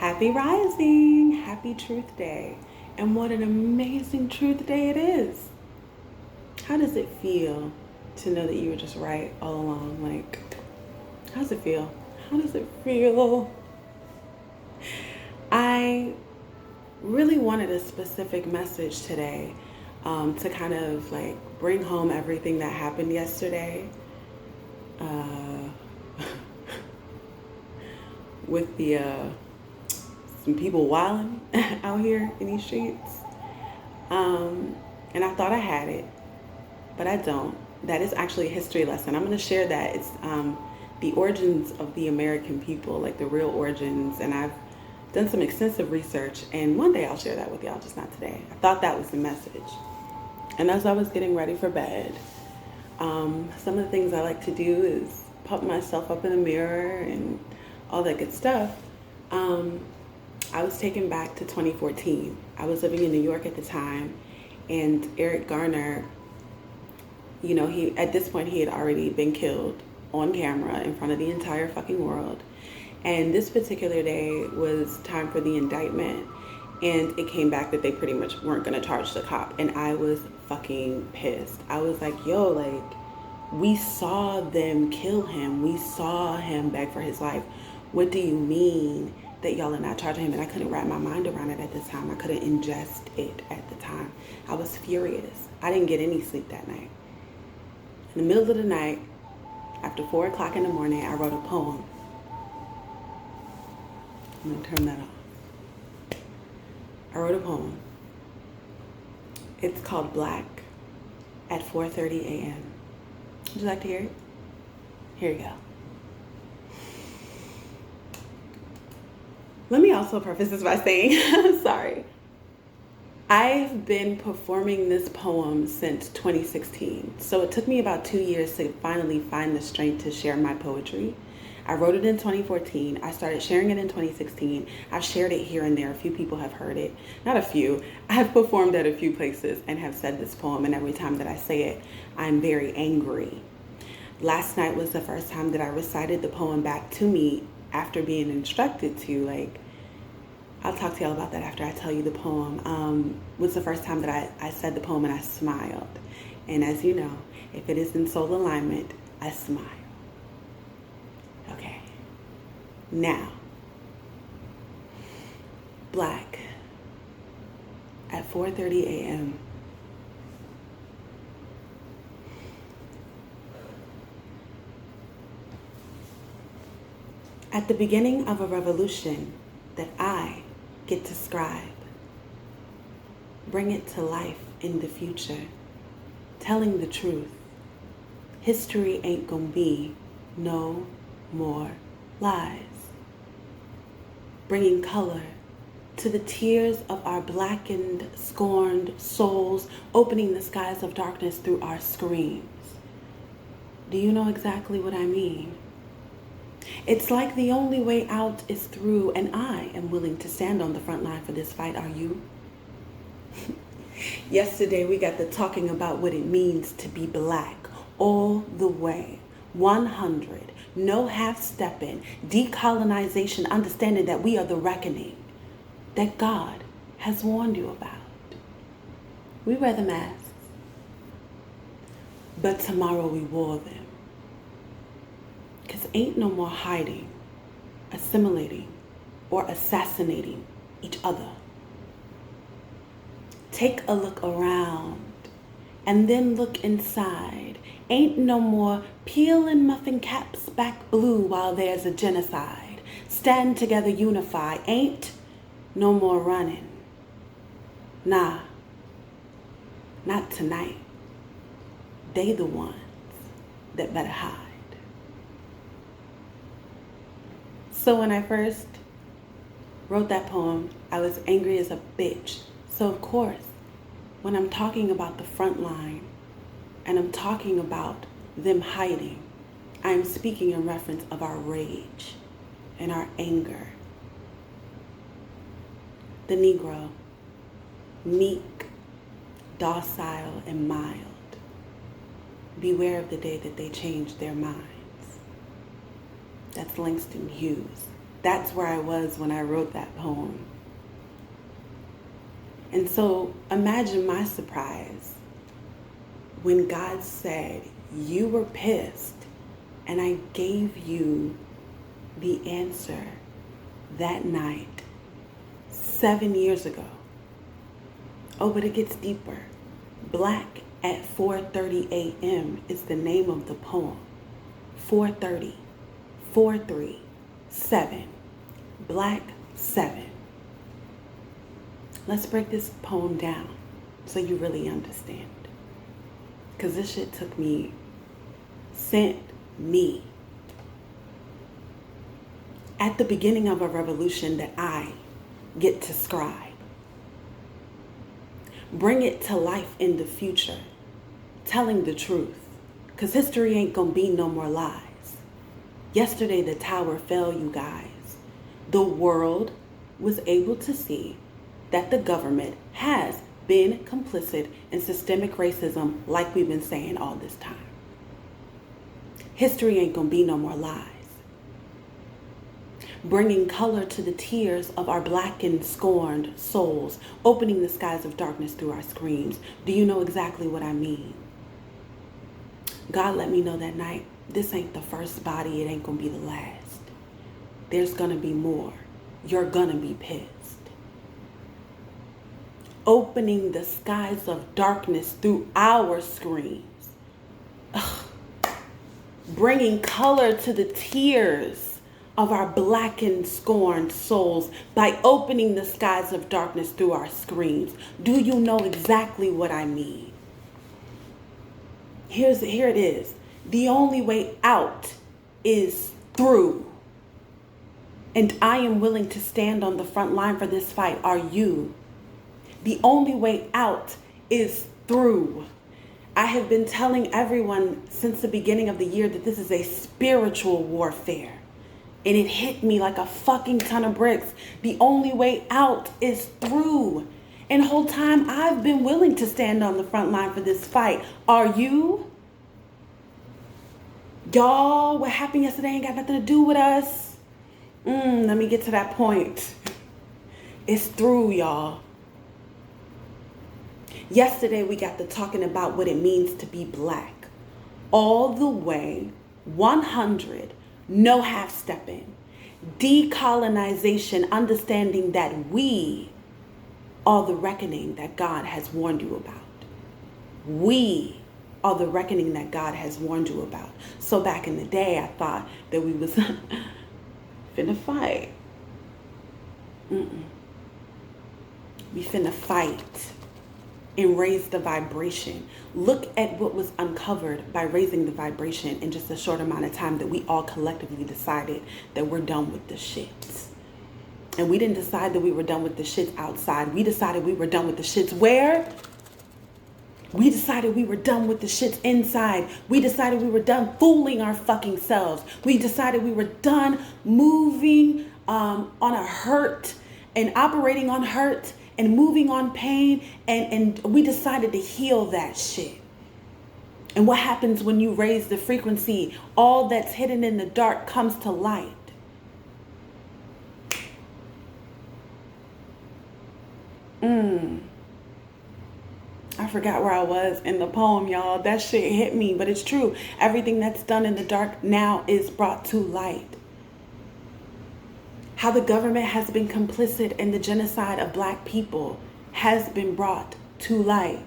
Happy Rising, happy Truth Day, and what an amazing Truth Day it is. How does it feel to know that you were just right all along? Like, how does it feel? How does it feel? I really wanted a specific message today to kind of like bring home everything that happened yesterday with the some people wilding out here in these streets. And I thought I had it, but I don't. That is actually a history lesson. I'm going to share that. It's the origins of the American people, like the real origins. And I've done some extensive research, and one day I'll share that with y'all, just not today. I thought that was the message. And as I was getting ready for bed, some of the things I like to do is pump myself up in the mirror and all that good stuff. I was taken back to 2014. I was living in New York at the time, and Eric Garner, you know, at this point he had already been killed on camera in front of the entire fucking world. And this particular day was time for the indictment, and it came back that they pretty much weren't going to charge the cop. And I was fucking pissed. I was like, yo, like, we saw them kill him. We saw him beg for his life. What do you mean that y'all are not charging him? And I couldn't wrap my mind around it at the time. I couldn't ingest it at the time. I was furious. I didn't get any sleep that night. In the middle of the night, after 4 o'clock in the morning, I wrote a poem. I'm going to turn that off. I wrote a poem. It's called Black at 4:30 a.m. Would you like to hear it? Here you go. Let me also preface this by saying, sorry. I've been performing this poem since 2016. So it took me about 2 years to finally find the strength to share my poetry. I wrote it in 2014. I started sharing it in 2016. I've shared it here and there. A few people have heard it. Not a few. I've performed at a few places and have said this poem. And every time that I say it, I'm very angry. Last night was the first time that I recited the poem back to me after being instructed to. Like, I'll talk to y'all about that after I tell you the poem. Was the first time that I said the poem and I smiled. And as you know, if it is in soul alignment, I smile. Okay. Now, Black at 4:30 a.m. At the beginning of a revolution that I get to scribe, bring it to life in the future, telling the truth. History ain't gonna be no more lies. Bringing color to the tears of our blackened, scorned souls, opening the skies of darkness through our screams. Do you know exactly what I mean? It's like the only way out is through, and I am willing to stand on the front line for this fight. Are you? Yesterday, we got to talking about what it means to be black all the way. 100. No half-stepping. Decolonization, understanding that we are the reckoning that God has warned you about. We wear the masks, but tomorrow we wore them. Because ain't no more hiding, assimilating, or assassinating each other. Take a look around and then look inside. Ain't no more peeling muffin caps back blue while there's a genocide. Stand together, unify. Ain't no more running. Nah, not tonight. They the ones that better hide. So when I first wrote that poem, I was angry as a bitch. So of course, when I'm talking about the front line and I'm talking about them hiding, I am speaking in reference of our rage and our anger. The Negro, meek, docile, and mild. Beware of the day that they change their minds. That's Langston Hughes. That's where I was when I wrote that poem. And so imagine my surprise when God said, you were pissed, and I gave you the answer that night, 7 years ago. Oh, but it gets deeper. Black at 4:30 a.m. is the name of the poem. 4:30, 437, Black 7. Let's break this poem down so you really understand. Because this shit sent me. At the beginning of a revolution that I get to scribe. Bring it to life in the future, telling the truth. Because history ain't gonna be no more lies. Yesterday the tower fell, you guys. The world was able to see that the government has been complicit in systemic racism like we've been saying all this time. History ain't gonna be no more lies. Bringing color to the tears of our blackened, scorned souls, opening the skies of darkness through our screams. Do you know exactly what I mean? God let me know that night, this ain't the first body, it ain't gonna be the last. There's gonna be more. You're gonna be pissed. Opening the skies of darkness through our screams. Ugh. Bringing color to the tears of our blackened, scorned souls by opening the skies of darkness through our screams. Do you know exactly what I mean? Here it is. The only way out is through. And I am willing to stand on the front line for this fight. Are you? The only way out is through. I have been telling everyone since the beginning of the year that this is a spiritual warfare. And it hit me like a fucking ton of bricks. The only way out is through. And the whole time I've been willing to stand on the front line for this fight. Are you? Y'all, what happened yesterday ain't got nothing to do with us. Let me get to that point. It's through, y'all. Yesterday we got to talking about what it means to be black. All the way, 100, no half-stepping. Decolonization, understanding that we are the reckoning that God has warned you about. We are the reckoning that God has warned you about. So back in the day, I thought that we was finna fight. We finna fight and raise the vibration. Look at what was uncovered by raising the vibration in just a short amount of time, that we all collectively decided that we're done with the shits. And we didn't decide that we were done with the shits outside. We decided we were done with the shits where? We decided we were done with the shits inside. We decided we were done fooling our fucking selves. We decided we were done moving on a hurt and operating on hurt and moving on pain, and we decided to heal that shit. And what happens when you raise the frequency? All that's hidden in the dark comes to light. I forgot where I was in the poem, y'all. That shit hit me, but it's true. Everything that's done in the dark now is brought to light. How the government has been complicit in the genocide of black people has been brought to light.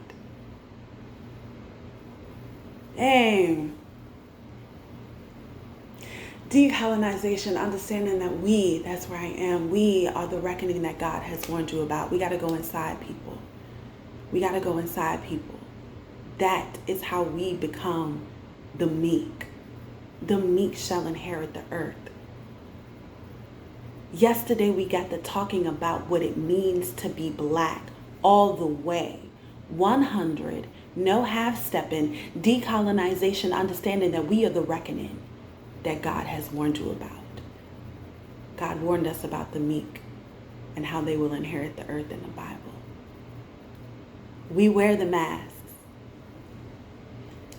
Dang. Decolonization, understanding that that's where I am. We are the reckoning that God has warned you about. We got to go inside people. We got to go inside people. That is how we become the meek. The meek shall inherit the earth. Yesterday we got to talking about what it means to be black all the way. 100, no half-stepping, decolonization, understanding that we are the reckoning that God has warned you about. God warned us about the meek and how they will inherit the earth in the Bible. We wear the masks,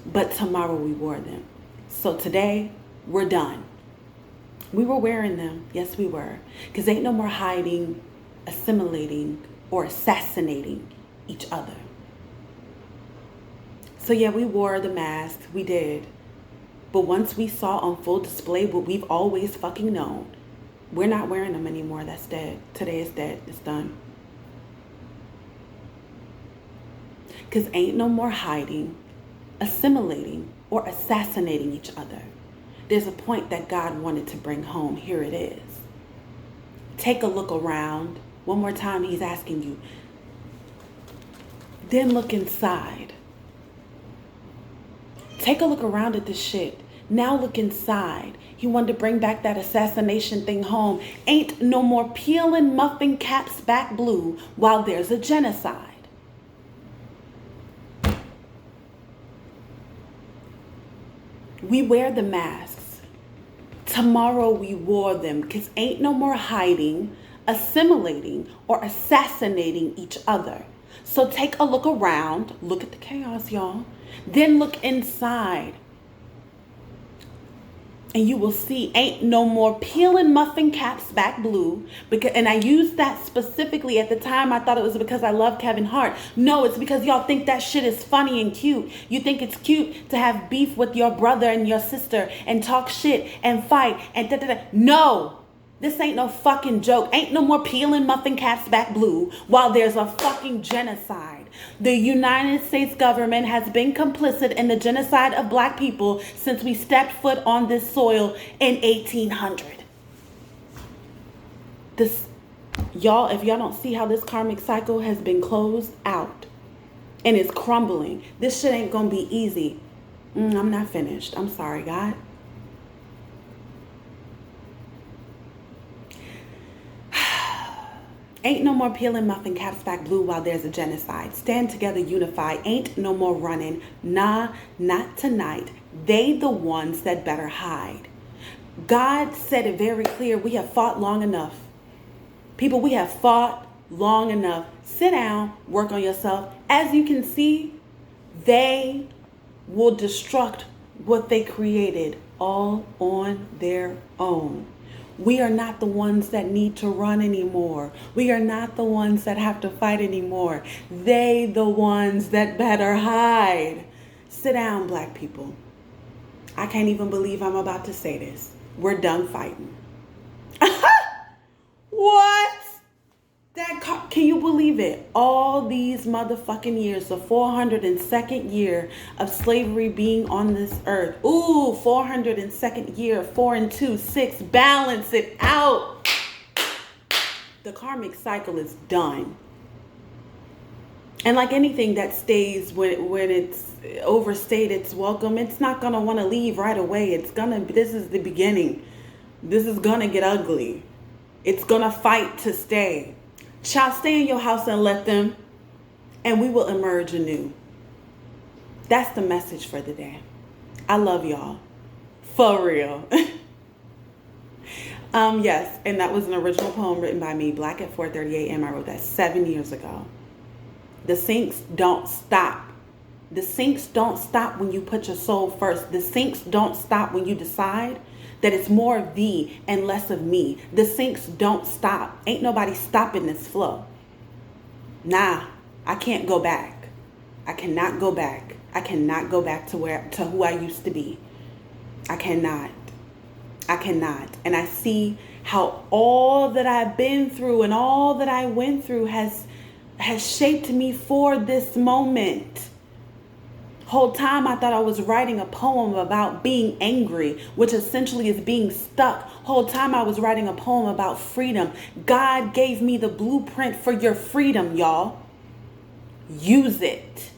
but tomorrow we wore them. So today, we're done. We were wearing them. Yes, we were. Because ain't no more hiding, assimilating, or assassinating each other. So yeah, we wore the mask. We did. But once we saw on full display what we've always fucking known, we're not wearing them anymore. That's dead. Today is dead. It's done. Because ain't no more hiding, assimilating, or assassinating each other. There's a point that God wanted to bring home. Here it is. Take a look around. One more time, he's asking you. Then look inside. Take a look around at this shit. Now look inside. He wanted to bring back that assassination thing home. Ain't no more peeling muffin caps back blue while there's a genocide. We wear the masks. Tomorrow we wore them because ain't no more hiding, assimilating, or assassinating each other. So take a look around. Look at the chaos, y'all. Then look inside. And you will see ain't no more peeling muffin caps back blue. And I used that specifically at the time. I thought it was because I love Kevin Hart. No, it's because y'all think that shit is funny and cute. You think it's cute to have beef with your brother and your sister and talk shit and fight and da-da-da. No, this ain't no fucking joke. Ain't no more peeling muffin caps back blue while there's a fucking genocide. The United States government has been complicit in the genocide of black people since we stepped foot on this soil in 1800. Y'all, if y'all don't see how this karmic cycle has been closed out and is crumbling, this shit ain't gonna be easy. I'm not finished. I'm sorry, God. Ain't no more peeling muffin caps back blue while there's a genocide. Stand together, unify. Ain't no more running. Nah, not tonight. They the ones that better hide. God said it very clear. We have fought long enough. People, we have fought long enough. Sit down, work on yourself. As you can see, they will destruct what they created all on their own. We are not the ones that need to run anymore. We are not the ones that have to fight anymore. They the ones that better hide. Sit down, black people. I can't even believe I'm about to say this. We're done fighting. What? Can you believe it? All these motherfucking years, the 402nd year of slavery being on this earth. Ooh, 402nd year, 4 and 2, 6, balance it out. The karmic cycle is done. And like anything that stays when it's overstayed its welcome, it's not gonna want to leave right away. This is the beginning. This is gonna get ugly. It's gonna fight to stay. Child, stay in your house and let them, and we will emerge anew. That's the message for the day. I love y'all. For real. Yes, and that was an original poem written by me, Black at 4:30 a.m. I wrote that 7 years ago. The sinks don't stop. The sinks don't stop when you put your soul first. The sinks don't stop when you decide that it's more of thee and less of me. The sinks don't stop. Ain't nobody stopping this flow. Nah, I can't go back. I cannot go back. I cannot go back to who I used to be. I cannot. And I see how all that I've been through and all that I went through has shaped me for this moment. Whole time I thought I was writing a poem about being angry, which essentially is being stuck. Whole time I was writing a poem about freedom. God gave me the blueprint for your freedom, y'all. Use it.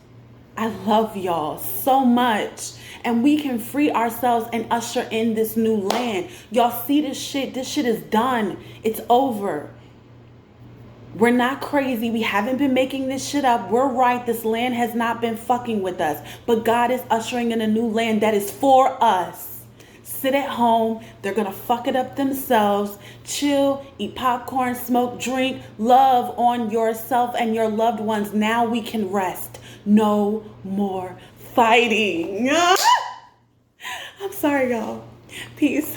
I love y'all so much. And we can free ourselves and usher in this new land. Y'all see this shit? This shit is done. It's over. We're not crazy. We haven't been making this shit up. We're right. This land has not been fucking with us. But God is ushering in a new land that is for us. Sit at home. They're going to fuck it up themselves. Chill, eat popcorn, smoke, drink, love on yourself and your loved ones. Now we can rest. No more fighting. I'm sorry, y'all. Peace.